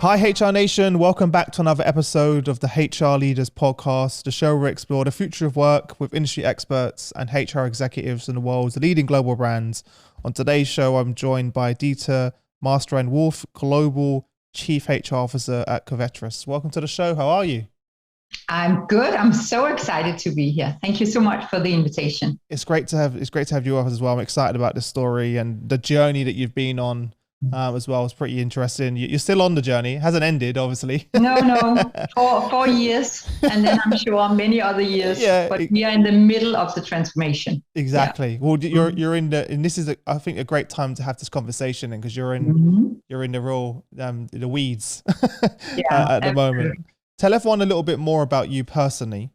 Hi HR Nation, welcome back to another episode of the HR Leaders Podcast, the show where we explore the future of work with industry experts and HR executives in the world's leading global brands. On today's show, I'm joined by Ditte Marstrand Wulf, Global Chief HR Officer at Covetrus. Welcome to the show. How are you? I'm good. I'm so excited to be here. Thank you so much for the invitation. It's great to have you with us as well. I'm excited about this story and the journey that you've been on as well. It's pretty interesting. You're still on the journey. It hasn't ended, obviously. No, 4 years, and then I'm sure many other years. Yeah, but we are in the middle of the transformation. Exactly. Yeah. Well, you're in the, and this is I think a great time to have this conversation, and because you're in the real the weeds at the moment. Tell everyone a little bit more about you personally,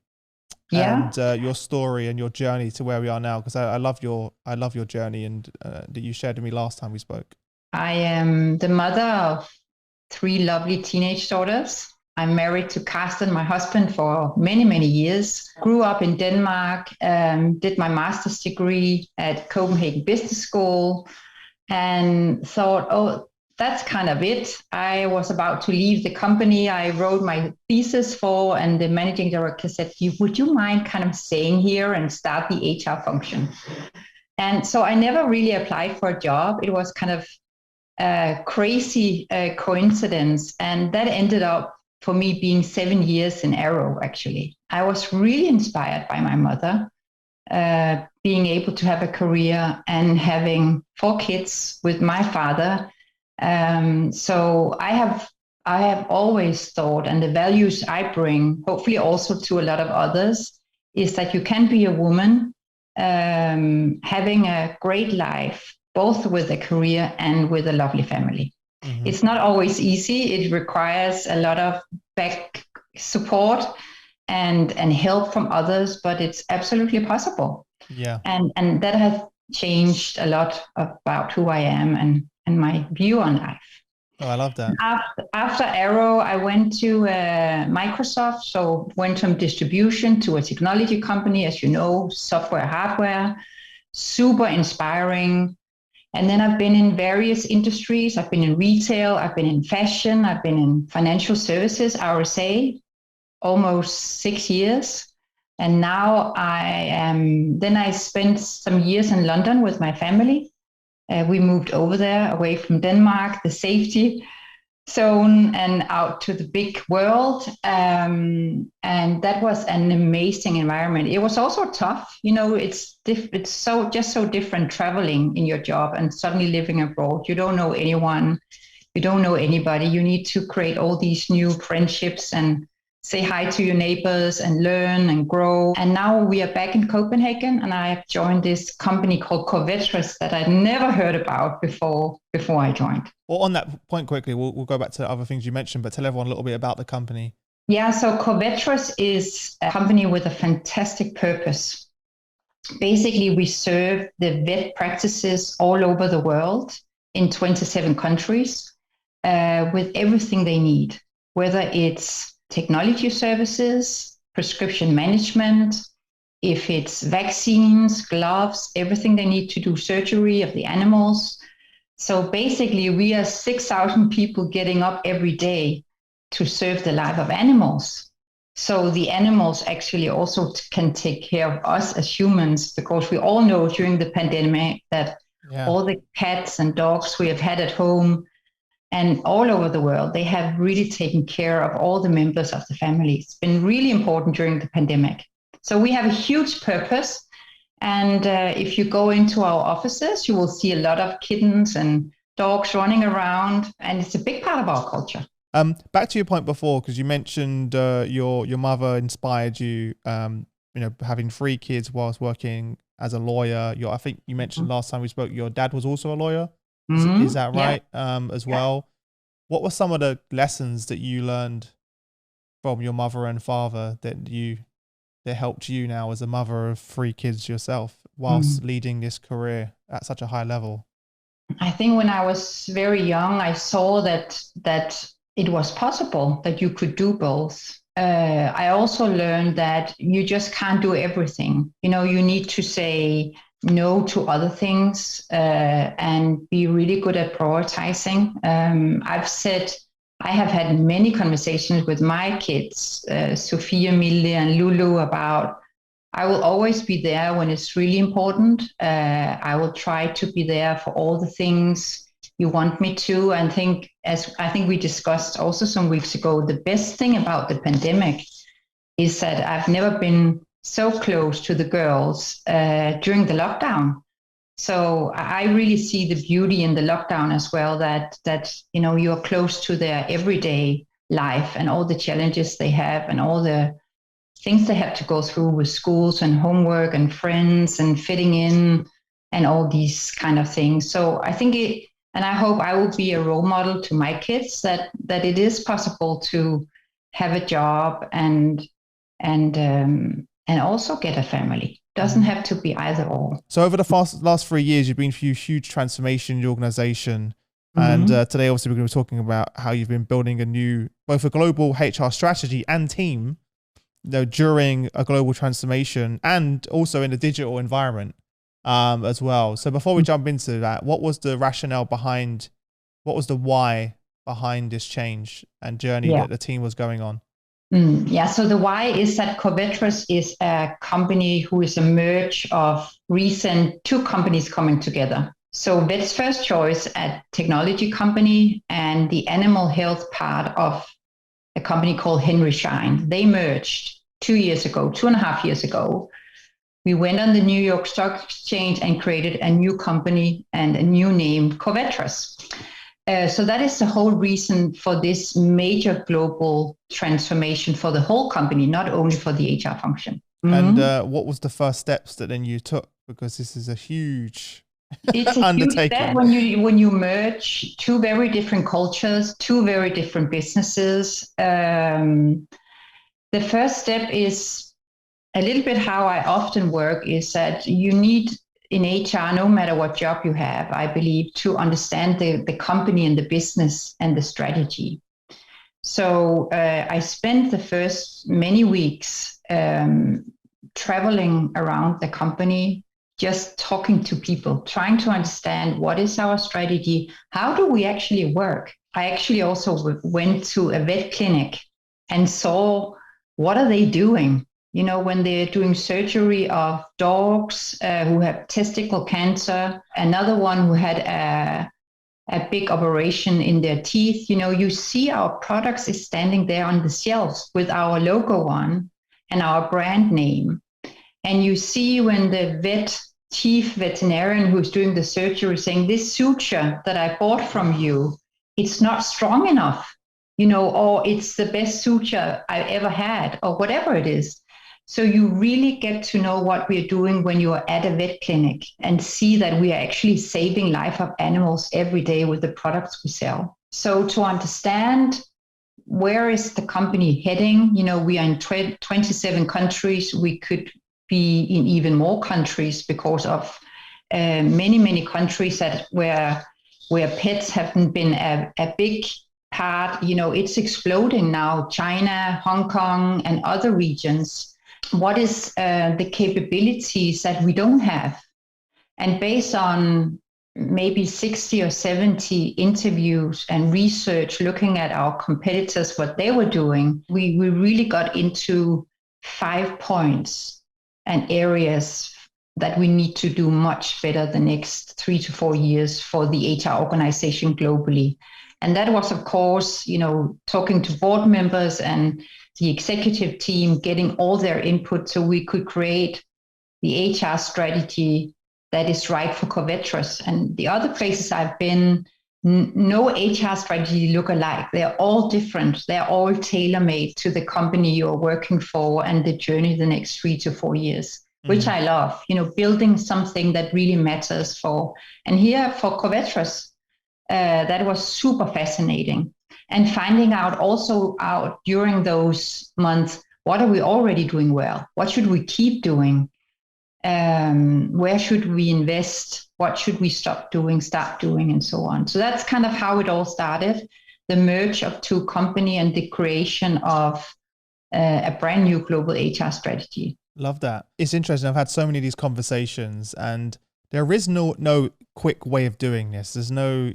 and your story and your journey to where we are now, because I love your journey and that you shared with me last time we spoke. I am the mother of 3 lovely teenage daughters. I'm married to Carsten, my husband, for many, many years. Grew up in Denmark, did my master's degree at Copenhagen Business School, and thought, oh, that's kind of it. I was about to leave the company I wrote my thesis for, and the managing director said, would you mind kind of staying here and start the HR function? And so I never really applied for a job. It was kind of a crazy coincidence. And that ended up for me being 7 years in Arrow, actually. I was really inspired by my mother, being able to have a career and having 4 kids with my father. So I have always thought, and the values I bring, hopefully also to a lot of others, is that you can be a woman having a great life, both with a career and with a lovely family. Mm-hmm. It's not always easy. It requires a lot of back support and help from others, but it's absolutely possible. Yeah. And that has changed a lot about who I am and my view on life. Oh, I love that. After Arrow, I went to Microsoft, so went from distribution to a technology company, as you know, software, hardware, super inspiring. And then I've been in various industries. I've been in retail, I've been in fashion, I've been in financial services, RSA, almost 6 years. And now I spent some years in London with my family. We moved over there away from Denmark, the safety zone, and out to the big world. And that was an amazing environment. It was also tough. You know, it's so different traveling in your job and suddenly living abroad. You don't know anyone. You don't know anybody. You need to create all these new friendships and say hi to your neighbors and learn and grow. And now we are back in Copenhagen, and I have joined this company called Covetrus that I'd never heard about before I joined. Well, on that point quickly, we'll go back to other things you mentioned, but tell everyone a little bit about the company. Yeah, so Covetrus is a company with a fantastic purpose. Basically, we serve the vet practices all over the world in 27 countries with everything they need, whether it's technology services, prescription management, if it's vaccines, gloves, everything they need to do surgery of the animals. So basically, we are 6,000 people getting up every day to serve the life of animals. So the animals actually also can take care of us as humans, because we all know during the pandemic that all the cats and dogs we have had at home and all over the world, they have really taken care of all the members of the family. It's been really important during the pandemic. So we have a huge purpose. And if you go into our offices, you will see a lot of kittens and dogs running around. And it's a big part of our culture. Back to your point before, because you mentioned your mother inspired you, having 3 kids whilst working as a lawyer. I think you mentioned last time we spoke, your dad was also a lawyer. Is that right? As well. What were some of the lessons that you learned from your mother and father that helped you now as a mother of 3 kids yourself whilst leading this career at such a high level? I think when I was very young, I saw that it was possible that you could do both. I also learned that you just can't do everything. You know, you need to say no to other things and be really good at prioritizing. I've said I have had many conversations with my kids, Sophia, Milde, and Lulu, about I will always be there when it's really important. I will try to be there for all the things you want me to. And as I think we discussed also some weeks ago, the best thing about the pandemic is that I've never been so close to the girls during the lockdown. So I really see the beauty in the lockdown as well, that you're close to their everyday life and all the challenges they have and all the things they have to go through with schools and homework and friends and fitting in and all these kind of things. So I think and I hope I will be a role model to my kids that it is possible to have a job and also get a family. Doesn't have to be either or. So over the last 3 years, you've been through huge transformation in your organization. And today, obviously, we're going to be talking about how you've been building both a global HR strategy and team, during a global transformation and also in a digital environment as well. So before we jump into that, what was the rationale what was the why behind this change and journey that the team was going on? So the why is that Covetrus is a company who is a merge of recent two companies coming together. So Vet's First Choice, a technology company, and the animal health part of a company called Henry Schein. They merged 2.5 years ago. We went on the New York Stock Exchange and created a new company and a new name, Covetrus. So that is the whole reason for this major global transformation for the whole company, not only for the HR function. And what was the first steps that then you took? Because this is a huge undertaking. When you merge two very different cultures, two very different businesses. The first step is a little bit how I often work, is that you need in HR, no matter what job you have, I believe, to understand the company and the business and the strategy. So I spent the first many weeks traveling around the company, just talking to people, trying to understand what is our strategy, how do we actually work. I actually also went to a vet clinic and saw what are they doing. When they're doing surgery of dogs who have testicle cancer, another one who had a big operation in their teeth, you see our products is standing there on the shelves with our logo on and our brand name. And you see when the chief veterinarian who's doing the surgery saying, this suture that I bought from you, it's not strong enough, or it's the best suture I ever had, or whatever it is. So you really get to know what we're doing when you are at a vet clinic and see that we are actually saving life of animals every day with the products we sell. So to understand where is the company heading, we are in 27 countries. We could be in even more countries because of many, many countries where pets haven't been a big part. It's exploding now, China, Hong Kong, and other regions. What is the capabilities that we don't have? And based on maybe 60 or 70 interviews and research looking at our competitors, what they were doing, we really got into 5 points and areas that we need to do much better the next 3 to 4 years for the HR organization globally. And that was, of course, talking to board members and the executive team, getting all their input so we could create the HR strategy that is right for Covetrus. And the other places I've been, no HR strategy look alike. They're all different. They're all tailor-made to the company you're working for and the journey the next 3 to 4 years, which I love, building something that really matters for. And here for Covetrus, that was super fascinating. And finding out during those months, what are we already doing well? What should we keep doing? Where should we invest? What should we start doing, and so on. So that's kind of how it all started, the merge of two companies and the creation of a brand new global HR strategy. Love that. It's interesting. I've had so many of these conversations and there is no quick way of doing this. There's no,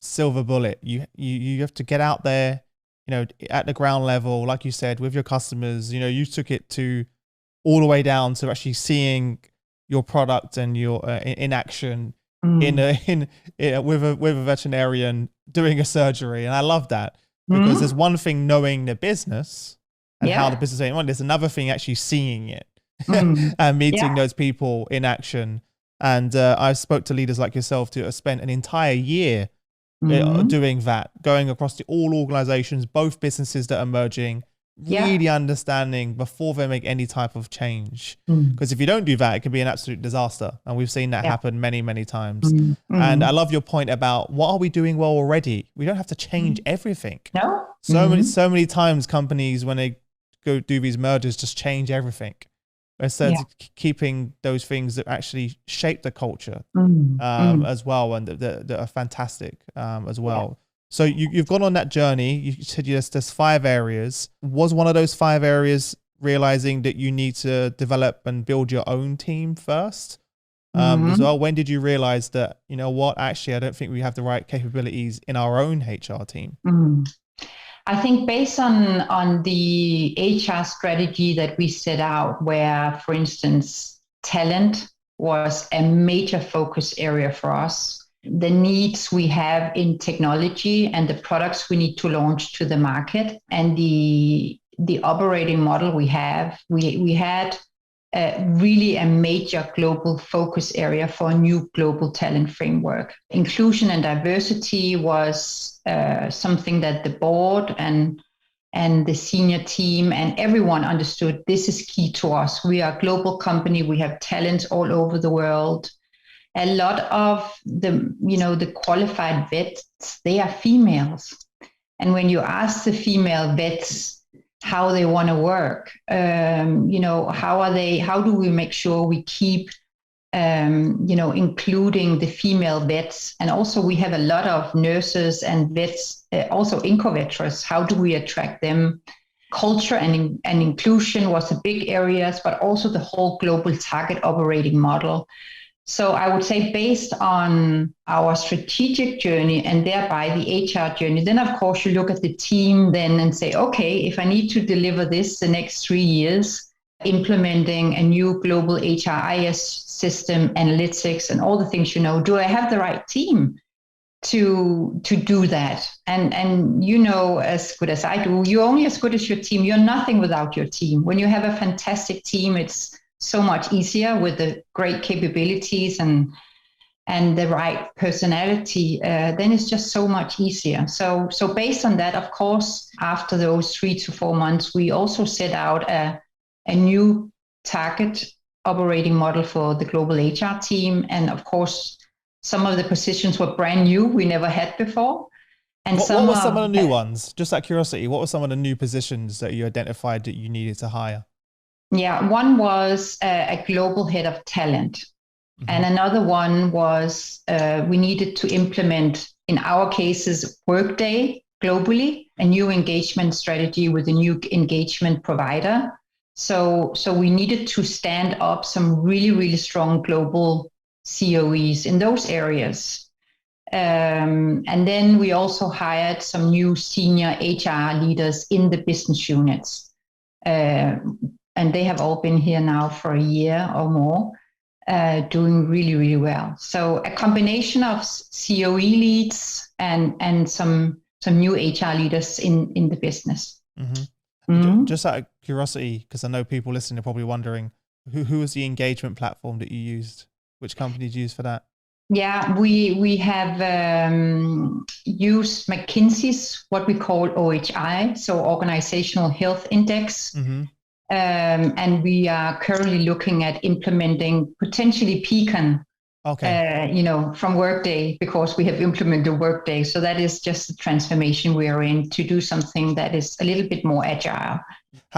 silver bullet. You have to get out there, at the ground level, like you said, with your customers. You took it to all the way down to actually seeing your product and your in action with a veterinarian doing a surgery. And I love that, because there's one thing knowing the business and how the business is going on. There's another thing actually seeing it and meeting those people in action. And I spoke to leaders like yourself to have spent an entire year doing that, going across to all organizations, both businesses that are merging, really understanding before they make any type of change. Because if you don't do that, it can be an absolute disaster. And we've seen that happen many, many times. And I love your point about what are we doing well already? We don't have to change everything. No. So many times companies, when they go do these mergers, just change everything instead of keeping those things that actually shape the culture as well, and that are fantastic as well. So you've gone on that journey. You said there's 5 areas. Was one of those 5 areas realizing that you need to develop and build your own team first as well? When did you realize that, actually, I don't think we have the right capabilities in our own HR team? I think based on the HR strategy that we set out, where, for instance, talent was a major focus area for us, the needs we have in technology and the products we need to launch to the market, and the operating model we have, we had really a major global focus area for a new global talent framework. Inclusion and diversity was something that the board and the senior team and everyone understood. This is key to us. We are a global company. We have talents all over the world. A lot of the qualified vets, they are females. And when you ask the female vets how they want to work, how do we make sure we keep, including the female vets? And also we have a lot of nurses and vets, also in Covetrus. How do we attract them? Culture and inclusion was a big areas, but also the whole global target operating model. So I would say, based on our strategic journey and thereby the HR journey, then of course you look at the team then and say, okay, if I need to deliver this the next 3 years, implementing a new global HRIS system, analytics, and all the things, do I have the right team to do that? And as good as I do, you're only as good as your team. You're nothing without your team. When you have a fantastic team, it's so much easier with the great capabilities and the right personality, then it's just so much easier. So based on that, of course, after those 3 to 4 months, we also set out a new target operating model for the global HR team. And of course, some of the positions were brand new, we never had before. And what were some of the new ones? Just out of curiosity, what were some of the new positions that you identified that you needed to hire? Yeah, one was a global head of talent. And another one was we needed to implement, in our cases, Workday globally, a new engagement strategy with a new engagement provider. So we needed to stand up some really, really strong global COEs in those areas. And then we also hired some new senior HR leaders in the business units. And they have all been here now for a year or more, doing really, really well. So a combination of COE leads and some new HR leaders in the business. Just out of curiosity, because I know people listening are probably wondering, who was the engagement platform that you used? Which company did you use for that? Yeah, we have used McKinsey's, what we call OHI, so Organizational Health Index. And we are currently looking at implementing potentially Pecan, from Workday, because we have implemented Workday. So that is just the transformation we are in, to do something that is a little bit more agile.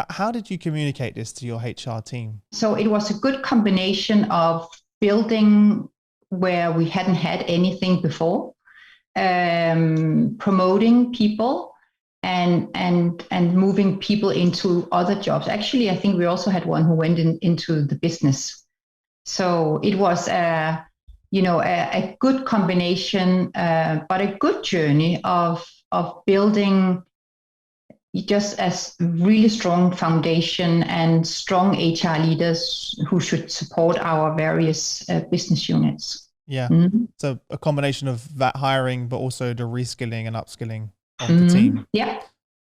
How did you communicate this to your HR team? So it was a good combination of building where we hadn't had anything before, promoting people, and moving people into other jobs. Actually, I think we also had one who went into the business. So it was a good combination, but a good journey of building just as really strong foundation and strong HR leaders who should support our various business units. Yeah. Mm-hmm. So a combination of that hiring, but also the reskilling and upskilling of the team. Yeah.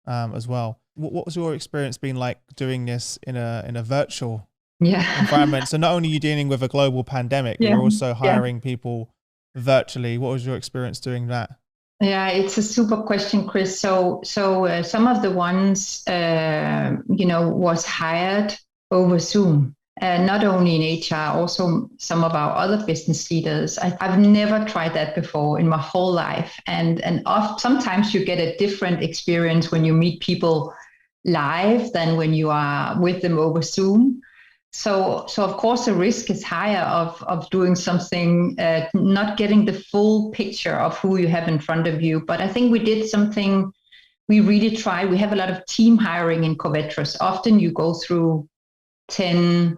As well. What was your experience been like doing this in a virtual environment? So not only are you dealing with a global pandemic, you're also hiring people virtually. What was your experience doing that? Yeah, it's a super question, Chris. So some of the ones, was hired over Zoom, not only in HR, also some of our other business leaders. I've never tried that before in my whole life. And sometimes you get a different experience when you meet people live than when you are with them over Zoom. So of course, the risk is higher of doing something, not getting the full picture of who you have in front of you. But I think we did something we really tried. We have a lot of team hiring in Covetrus. Often you go through 10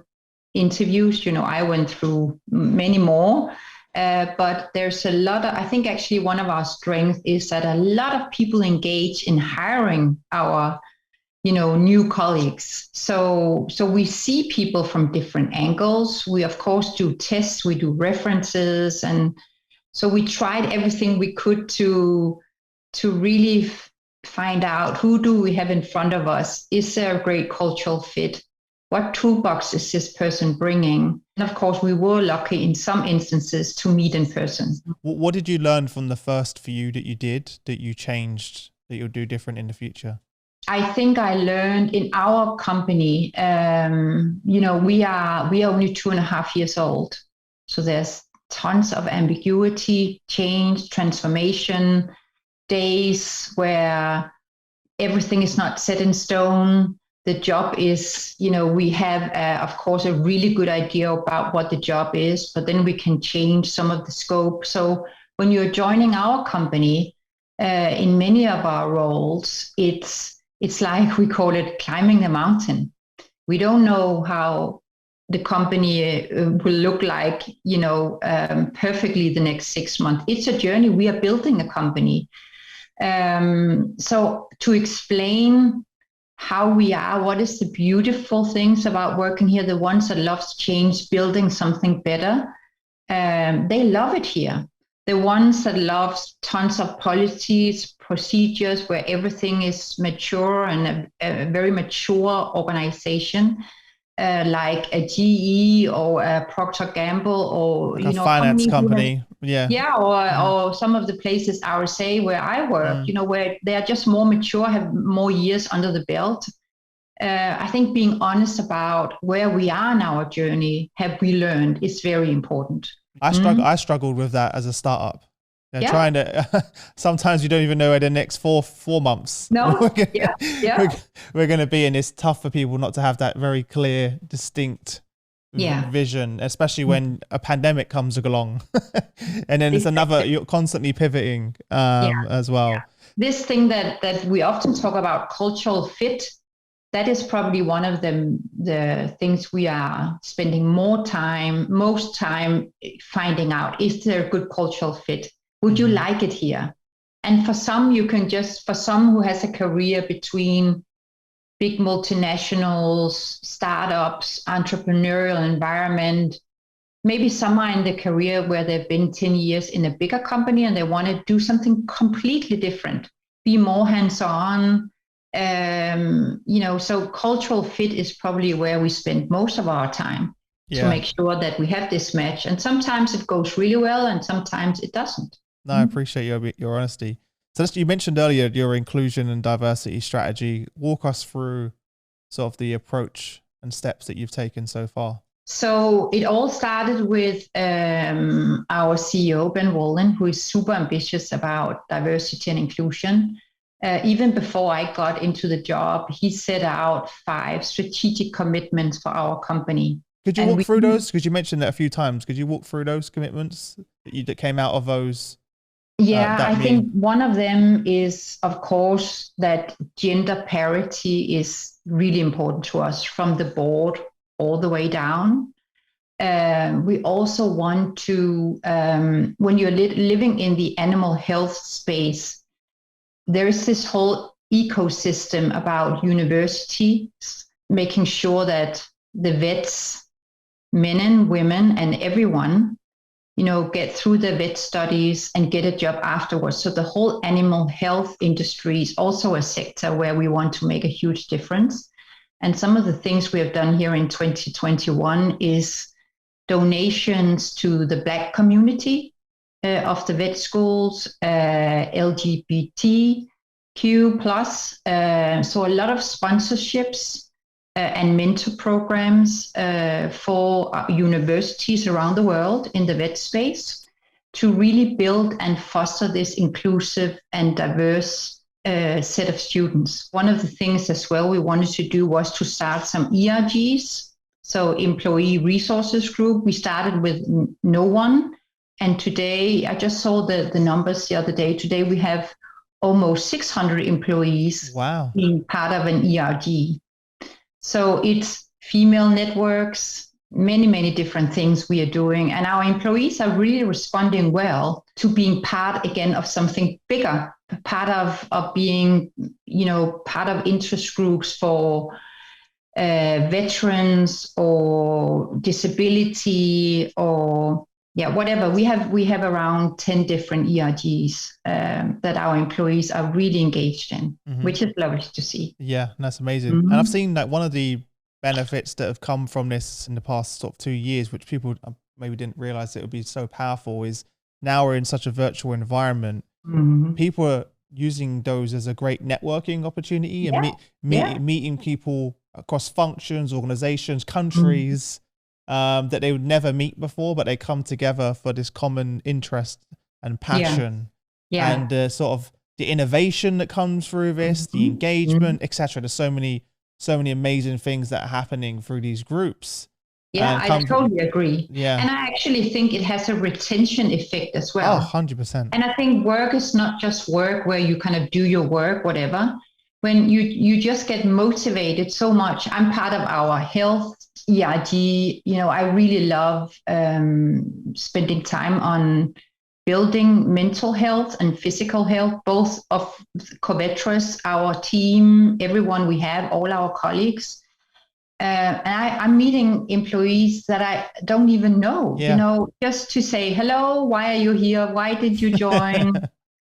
interviews. I went through many more. But there's a lot of, I think actually one of our strengths is that a lot of people engage in hiring our new colleagues. So we see people from different angles. We of course do tests, we do references, and so we tried everything we could to really find out who do we have in front of us. Is there a great cultural fit? What toolbox is this person bringing? And of course, we were lucky in some instances to meet in person. What did you learn from the first few that you did that you changed, that you'll do different in the future? I think I learned in our company, we are only 2.5 years old. So there's tons of ambiguity, change, transformation, days where everything is not set in stone. The job is, we have, of course, a really good idea about what the job is, but then we can change some of the scope. So when you're joining our company, in many of our roles, it's like we call it climbing the mountain. We don't know how the company will look like, perfectly the next 6 months. It's a journey. We are building a company. So to explain how we are, what is the beautiful things about working here, the ones that love change, building something better, they love it here. The ones that love tons of policies, procedures, where everything is mature and a very mature organization, like a GE or a Procter Gamble or like a finance company, or some of the places RSA where I work, where they are just more mature, have more years under the belt. I think being honest about where we are in our journey, have we learned, is very important. I struggled with that as a startup. Trying to, sometimes you don't even know where the next four months we're going to be, and it's tough for people not to have that very clear, distinct vision, especially when a pandemic comes along. And then it's another, you're constantly pivoting as well. Yeah. This thing that we often talk about, cultural fit, that is probably one of the things we are spending most time finding out. Is there a good cultural fit? Would you like it here? And for some, for some who has a career between big multinationals, startups, entrepreneurial environment, maybe some are in the career where they've been 10 years in a bigger company and they want to do something completely different, be more hands-on. So cultural fit is probably where we spend most of our time to make sure that we have this match. And sometimes it goes really well and sometimes it doesn't. No, I appreciate your honesty. So you mentioned earlier your inclusion and diversity strategy. Walk us through sort of the approach and steps that you've taken so far. So it all started with our CEO, Ben Wallen, who is super ambitious about diversity and inclusion. Even before I got into the job, he set out 5 strategic commitments for our company. Could you walk through those? Because you mentioned that a few times. Could you walk through those commitments that came out of those? I think one of them is, of course, that gender parity is really important to us from the board all the way down. We also want to, when you're living in the animal health space, there is this whole ecosystem about universities, making sure that the vets, men and women and everyone, get through the vet studies and get a job afterwards. So the whole animal health industry is also a sector where we want to make a huge difference. And some of the things we have done here in 2021 is donations to the Black community of the vet schools, LGBTQ+. So a lot of sponsorships and mentor programs for universities around the world in the vet space to really build and foster this inclusive and diverse set of students. One of the things as well we wanted to do was to start some ERGs, so Employee Resources Group. We started with no one, and today, I just saw the numbers the other day, today we have almost 600 employees being part of an ERG. So it's female networks, many, many different things we are doing. And our employees are really responding well to being part again of something bigger, part of being, part of interest groups for veterans or disability or whatever. We have around 10 different ERGs that our employees are really engaged in, which is lovely to see. Yeah, that's amazing. And I've seen that one of the benefits that have come from this in the past sort of 2 years, which people maybe didn't realize it would be so powerful, is now we're in such a virtual environment. People are using those as a great networking opportunity and meeting people across functions, organizations, countries, that they would never meet before, but they come together for this common interest and passion and sort of the innovation that comes through this, the engagement, etc. There's so many amazing things that are happening through these groups. Yeah, I totally agree. Yeah. And I actually think it has a retention effect as well. Oh, 100%. And I think work is not just work where you kind of do your work, whatever. When you just get motivated so much. I'm part of our health ERG. I really love spending time on building mental health and physical health, both of Covetrus, our team, everyone we have, all our colleagues. And I'm meeting employees that I don't even know, just to say, hello, why are you here? Why did you join?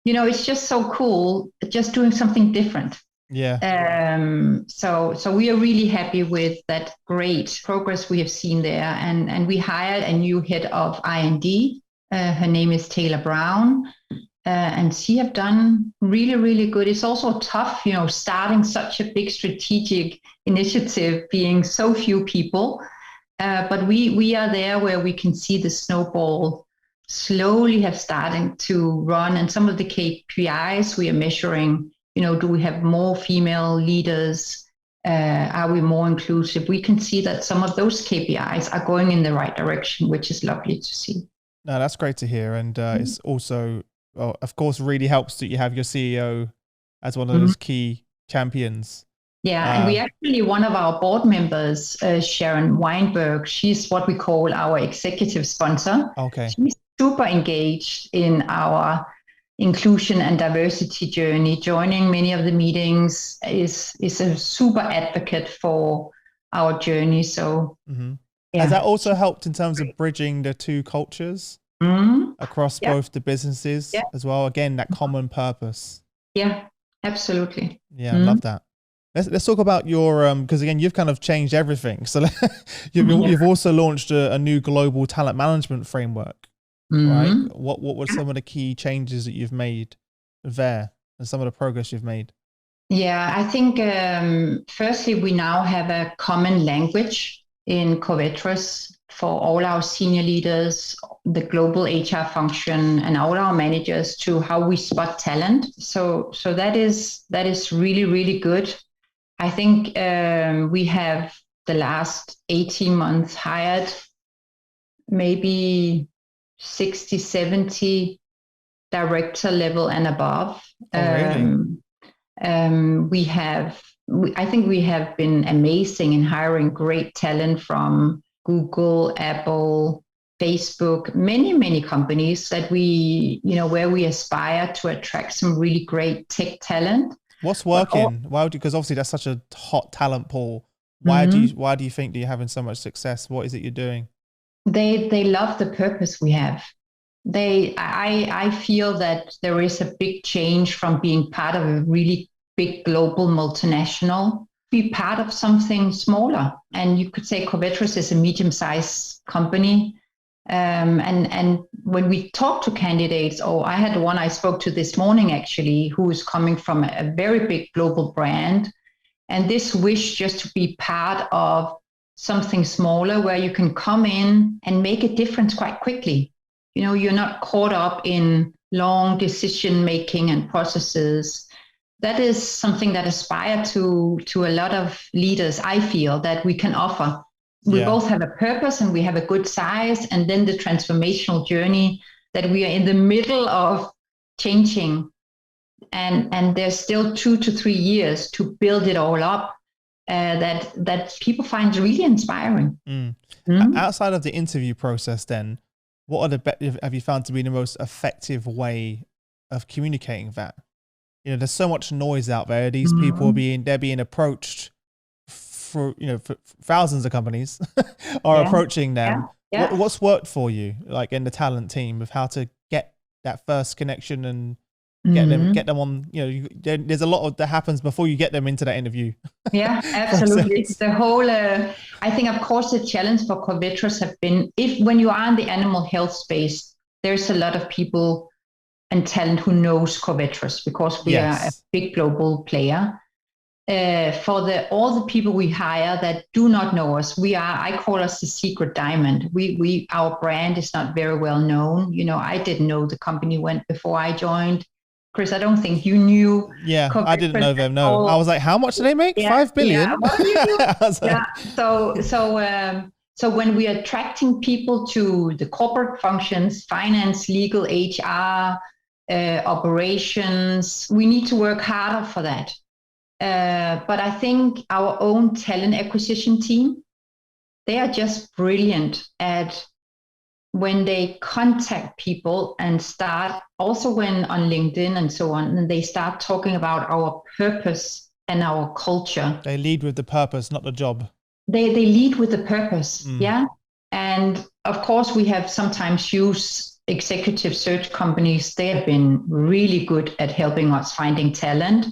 It's just so cool, just doing something different. Yeah. So we are really happy with that great progress we have seen there. And we hired a new head of I&D. Her name is Taylor Brown. And she have done really, really good. It's also tough, starting such a big strategic initiative, being so few people. But we are there where we can see the snowball slowly have starting to run. And some of the KPIs we are measuring, do we have more female leaders? Are we more inclusive? We can see that some of those KPIs are going in the right direction, which is lovely to see. No, that's great to hear. And it's also, well, of course, really helps that you have your CEO as one of those key champions. Yeah, and we actually, one of our board members, Sharon Weinberg, she's what we call our executive sponsor. Okay. She's super engaged in our inclusion and diversity journey, joining many of the meetings, is a super advocate for our journey. So has that also helped in terms of bridging the two cultures across both the businesses as well? Again, that common purpose. Yeah, absolutely. Yeah, I love that. Let's talk about your, because again, you've kind of changed everything. So you've also launched a new global talent management framework, right? What were some of the key changes that you've made there and some of the progress you've made? Yeah, I think firstly, we now have a common language in Covetrus for all our senior leaders, the global HR function, and all our managers to how we spot talent. So that is really, really good. I think we have the last 18 months hired maybe 60, 70 director level and above. Oh, really? I think we have been amazing in hiring great talent from Google, Apple, Facebook, many companies that we, where we aspire to attract some really great tech talent. What's working? Because obviously that's such a hot talent pool. Why do you think that you're having so much success? What is it you're doing? They love the purpose we have. I feel that there is a big change from being part of a really big global multinational, be part of something smaller. And you could say Covetrus is a medium-sized company. And when we talk to candidates, I had one I spoke to this morning actually, who is coming from a very big global brand, and this wish just to be part of something smaller where you can come in and make a difference quite quickly. You're not caught up in long decision making and processes. That is something that aspire to a lot of leaders, I feel, that we can offer. We both have a purpose and we have a good size, and then the transformational journey that we are in the middle of changing. And there's still 2 to 3 years to build it all up, that people find really inspiring. Outside of the interview process then, what have you found to be the most effective way of communicating that? There's so much noise out there. These people they're being approached for thousands of companies are approaching them. What's worked for you, like in the talent team, of how to get that first connection and get them on? There's a lot that happens before you get them into that interview. Yeah, absolutely. The whole I think, of course, the challenge for Covetrus have been, when you are in the animal health space, there's a lot of people and talent who knows Covetrus because we are a big global player. For all the people we hire that do not know us, I call us the secret diamond. Our brand is not very well known. I didn't know the company went before I joined. Chris, I don't think you knew. Yeah, I didn't know them. No, I was like, how much do they make? 5 billion. Yeah, what do you do? So when we are attracting people to the corporate functions, finance, legal, HR, operations, we need to work harder for that. But I think our own talent acquisition team, they are just brilliant at when they contact people and start, also when on LinkedIn and so on, and they start talking about our purpose and our culture. They lead with the purpose, not the job. They lead with the purpose, yeah. And of course, we have sometimes used executive search companies. They have been really good at helping us finding talent.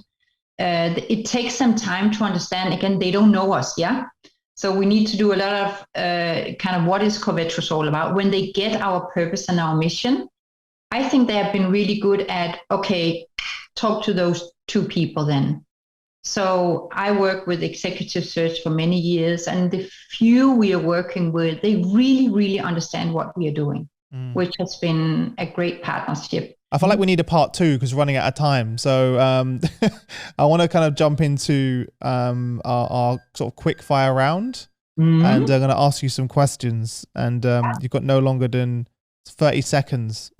It takes some time to understand. Again, they don't know us, yeah? So we need to do a lot of kind of what is Covetrus all about. When they get our purpose and our mission, I think they have been really good at, talk to those 2 people then. So I work with executive search for many years, and the few we are working with, they really, really understand what we are doing, which has been a great partnership. I feel like we need a part 2 because we're running out of time. So I want to kind of jump into our sort of quick fire round, and I'm going to ask you some questions, and you've got no longer than 30 seconds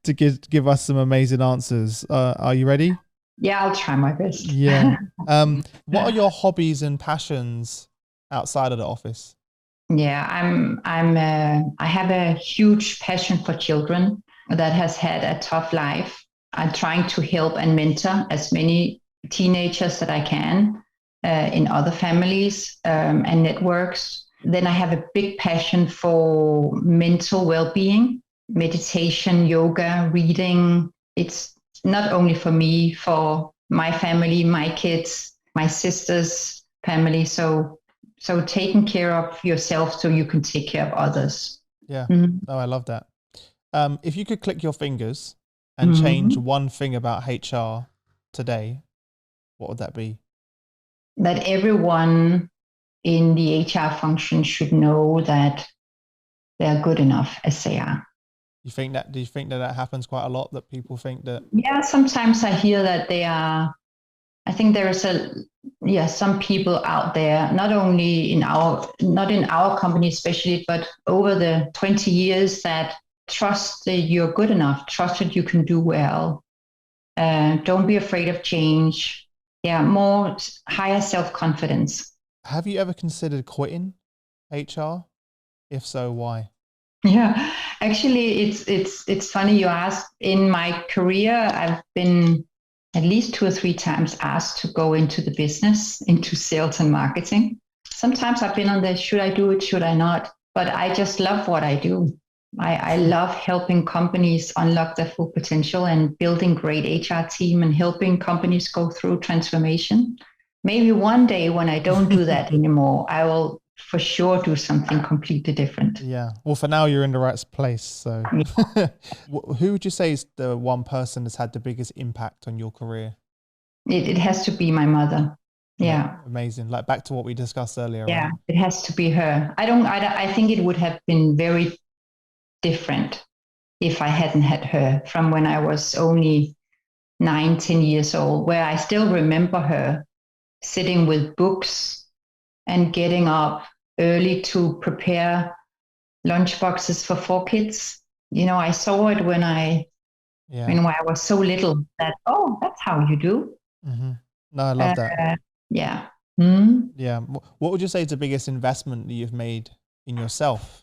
to give us some amazing answers. Are you ready? Yeah, I'll try my best. Yeah. What are your hobbies and passions outside of the office? Yeah, I have a huge passion for children that has had a tough life. I'm trying to help and mentor as many teenagers that I can in other families and networks. Then I have a big passion for mental well-being, meditation, yoga, reading. It's not only for me, for my family, my kids, my sister's family. So taking care of yourself so you can take care of others. Yeah. Oh, I love that. If you could click your fingers and change one thing about HR today, what would that be? That everyone in the HR function should know that they're good enough as they are. Do you think that happens quite a lot, that people think that? Yeah, sometimes I hear that they are. I think there is some people out there, not in our company especially, but over the 20 years, that trust that you're good enough, trust that you can do well. Don't be afraid of change. Yeah, higher self-confidence. Have you ever considered quitting HR? If so, why? Yeah, actually, it's funny you ask. In my career, I've been at least 2 or 3 times asked to go into the business, into sales and marketing. Sometimes I've been on the should I do it, should I not? But I just love what I do. I love helping companies unlock their full potential and building great HR team and helping companies go through transformation. Maybe one day when I don't do that anymore, I will for sure do something completely different. Yeah. Well, for now, you're in the right place. So Yeah. who would you say is the one person that's had the biggest impact on your career? It has to be my mother. Yeah. Amazing. Like back to what we discussed earlier, Yeah. right? It has to be her. I think it would have been very different if I hadn't had her from when I was only 9, 10 years old, where I still remember her sitting with books and getting up early to prepare lunch boxes for 4 kids. I saw it when I was so little that, oh, that's how you do. Mm-hmm. No, I love that. Yeah. Yeah. What would you say is the biggest investment that you've made in yourself?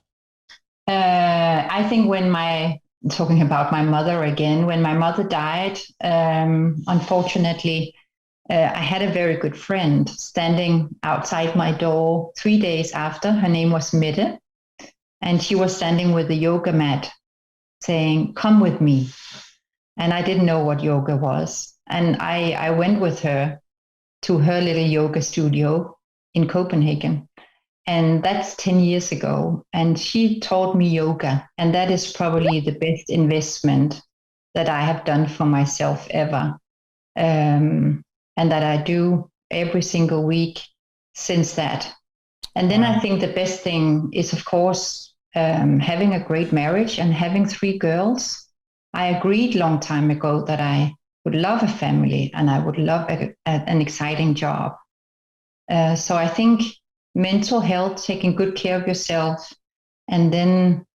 I think talking about my mother again, when my mother died, unfortunately, I had a very good friend standing outside my door 3 days after. Her name was Mette, and she was standing with a yoga mat saying, "Come with me." And I didn't know what yoga was. And I went with her to her little yoga studio in Copenhagen. And that's 10 years ago. And she taught me yoga. And that is probably the best investment that I have done for myself ever. And that I do every single week since that. And then I think the best thing is, of course, having a great marriage and having 3 girls. I agreed long time ago that I would love a family and I would love an exciting job. So I think mental health, taking good care of yourself, and then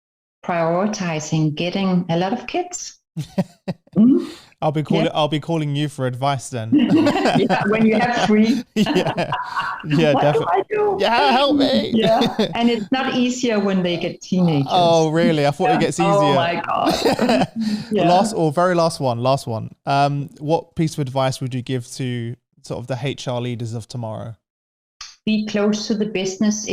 prioritizing getting a lot of kids. I'll be calling you for advice then. Yeah, when you have 3. Yeah, what definitely. do I do? Yeah, help me. Yeah, and it's not easier when they get teenagers. Oh, really? I thought it gets easier. Oh my God. Yeah. Very last one. What piece of advice would you give to sort of the HR leaders of tomorrow? Be close to the business.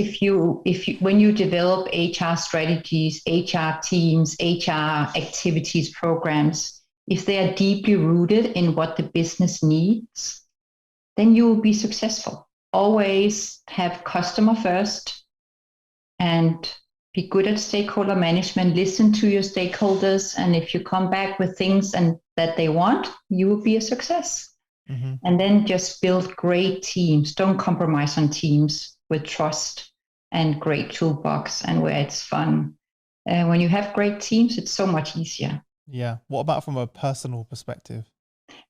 When you develop HR strategies, HR teams, HR activities, programs, if they are deeply rooted in what the business needs, then you will be successful. Always have customer first and be good at stakeholder management. Listen to your stakeholders. And if you come back with things that they want, you will be a success. Mm-hmm. And then just build great teams. Don't compromise on teams with trust and great toolbox and where it's fun. When you have great teams, it's so much easier. Yeah. What about from a personal perspective?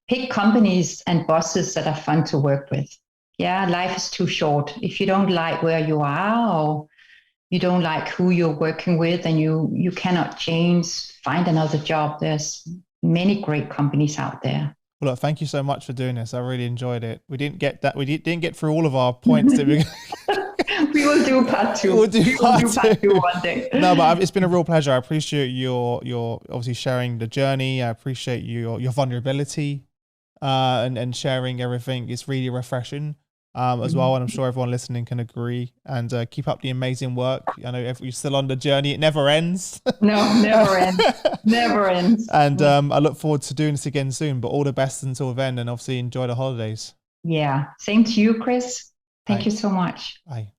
Pick companies and bosses that are fun to work with. Yeah, life is too short. If you don't like where you are or you don't like who you're working with and you cannot change, find another job. There's many great companies out there. Well, look, thank you so much for doing this. I really enjoyed it. We didn't get that. We didn't get through all of our points. Did we? We will do part 2. We'll do part 2 one day. No, but it's been a real pleasure. I appreciate your obviously sharing the journey. I appreciate your vulnerability and sharing everything. It's really refreshing as well. And I'm sure everyone listening can agree. And keep up the amazing work. I know you're still on the journey. It never ends. No, never ends. Never ends. And I look forward to doing this again soon. But all the best until then. And obviously enjoy the holidays. Yeah. Same to you, Chris. Thank you so much. Bye.